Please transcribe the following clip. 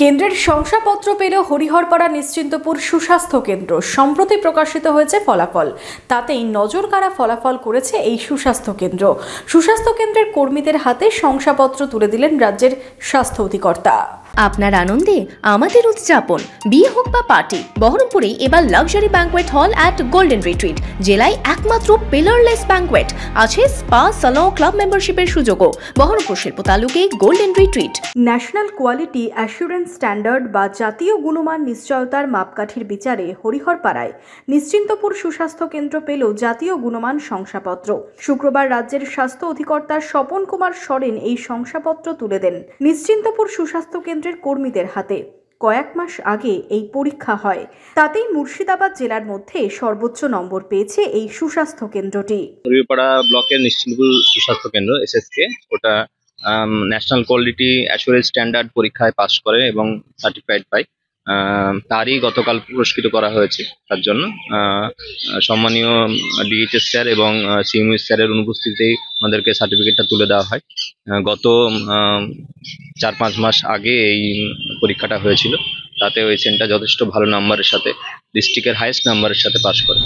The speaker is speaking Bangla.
কেন্দ্রের শংসাপত্র পেল হরিহরপাড়া নিশ্চিন্তপুর সুস্বাস্থ্য কেন্দ্র। সম্প্রতি প্রকাশিত হয়েছে ফলাফল। তাতেই নজরকাড়া ফলাফল করেছে এই সুস্বাস্থ্য কেন্দ্র। সুস্বাস্থ্য কেন্দ্রের কর্মীদের হাতে শংসাপত্র তুলে দিলেন রাজ্যের স্বাস্থ্য অধিকর্তা। আপনার আনন্দে আমাদের উদযাপন। বিয়ে হোক বা পার্টি, বহরমপুরে এবার luxury banquet hall at Golden Retreat. জেলায় একমাত্র পিলারলেস ব্যাঙ্কোয়েট, আছে স্পা, সালন, ক্লাব মেম্বারশিপের সুযোগও। বহরমপুর শিল্প তালুকে Golden Retreat. National quality assurance standard বা জাতীয় গুণমান নিশ্চয়তার মাপকাঠির বিচারে হরিহরপাড়ায় নিশ্চিন্তপুর সুস্বাস্থ্য কেন্দ্র পেল জাতীয় গুণমান শংসাপত্র। শুক্রবার রাজ্যের স্বাস্থ্য অধিকর্তা স্বপন কুমার সরেন এই শংসাপত্র তুলে দেন নিশ্চিন্তপুর সুস্বাস্থ্য কেন্দ্রের কর্মীদের হাতে। কয়েক মাস আগে এই পরীক্ষা হয়, তাতেই মুর্শিদাবাদ জেলার মধ্যে সর্বোচ্চ নম্বর পেয়েছে এই সুস্বাস্থ্য কেন্দ্রটি। হরিহরপাড়া ব্লকের নিশ্চিন্তপুর সুস্বাস্থ্য কেন্দ্র এসএসকে, ওটা ন্যাশনাল কোয়ালিটি অ্যাসুরেন্স স্ট্যান্ডার্ড পরীক্ষায় পাস করে এবং সার্টিফাইড পায়। তারই গতকাল পুরস্কৃত করা হয়েছে। তার জন্য সম্মানীয় ডিএইচএস স্যার এবং সিএমএস স্যারের অনুপস্থিতিতেই আমাদেরকে সার্টিফিকেটটা তুলে দেওয়া হয়। গত 4-5 মাস আগে এই পরীক্ষাটা হয়েছিল, তাতে ওই সেন্টার যথেষ্ট ভালো নাম্বারের সাথে, ডিস্ট্রিক্টের হাইয়েস্ট নাম্বারের সাথে পাস করে।